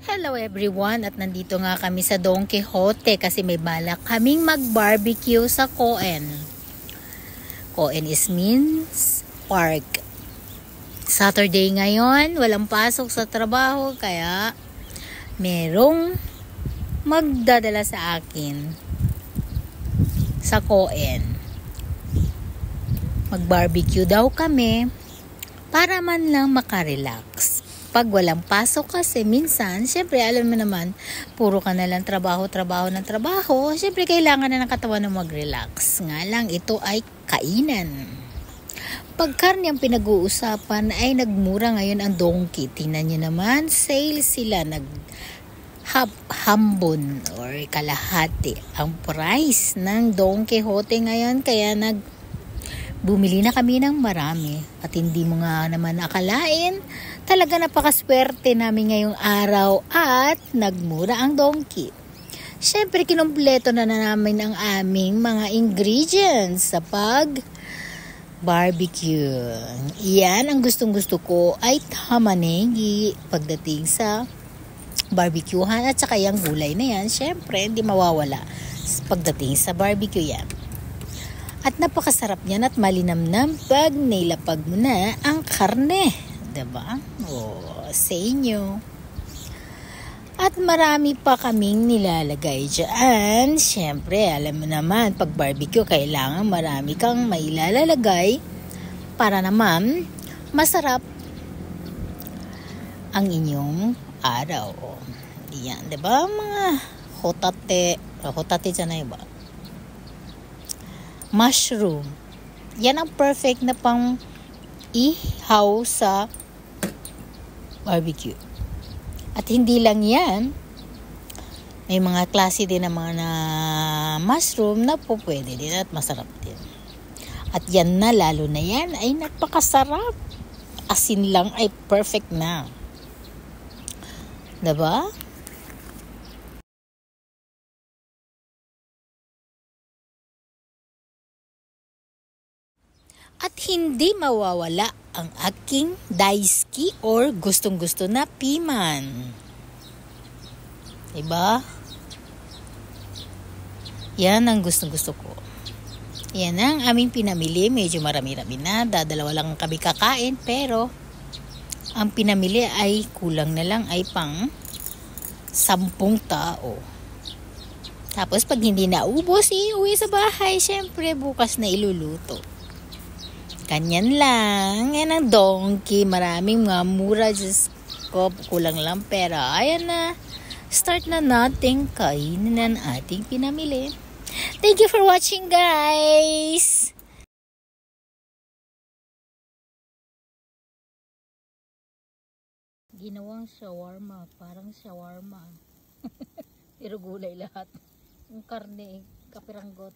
Hello everyone, at nandito nga kami sa Don Quixote kasi may balak kaming mag-barbecue sa Coen. Coen is means park. Saturday ngayon, walang pasok sa trabaho kaya merong magdadala sa akin sa Coen. Mag-barbecue daw kami para man lang makarelax. Pag walang pasok kasi minsan, syempre alam mo naman, puro ka na lang trabaho ng trabaho, syempre kailangan na ng katawan na mag-relax. Nga lang, ito ay kainan. Pag karne ang pinag-uusapan ay nagmura ngayon ang donkey. Tingnan nyo naman, sale sila, hambon or kalahati ang price ng Don Quixote ngayon, kaya bumili na kami ng marami at hindi mo nga naman akalain, talaga napakaswerte namin ngayong araw at nagmura ang donkey. Syempre kinumpleto na namin ang aming mga ingredients sa barbecue. Iyan ang gustong-gusto ko ay tamanegi pagdating sa barbecuehan, at saka yung gulay na yan, syempre hindi mawawala pagdating sa barbecue yan. At napakasarap niyan at malinamnam pag nilapag mo na ang karne. Diba? Sa inyo. At marami pa kaming nilalagay dyan. Siyempre, alam mo naman, pag barbecue, kailangan marami kang mailalagay para naman masarap ang inyong araw. Yan, diba? Mga hotate dyan na iba. Mushroom. Yan ang perfect na pang ihaw sa barbecue. At hindi lang yan, may mga klase din ng mga mushroom na po pwede din at masarap din. At yan na, lalo na yan ay napakasarap. Asin lang ay perfect na. Diba? At hindi mawawala ang aking daisuki or gustong-gusto na piman. Diba? Yan ang gustong-gusto ko. Yan ang aming pinamili. Medyo marami-rami na. Dadalawa lang kami kakain. Pero ang pinamili ay kulang na lang ay pang 10 tao. Tapos pag hindi naubos, iuwi sa bahay. Syempre bukas na iluluto. Kanyan lang. Yan ang donkey. Maraming mga mura. Diyos ko, kulang lang pera. Ayan na. Start na natin kainin ang ating pinamili. Thank you for watching, guys! Ginawang shawarma. Parang shawarma. Pero gulay lahat. Yung karne, kapiranggot.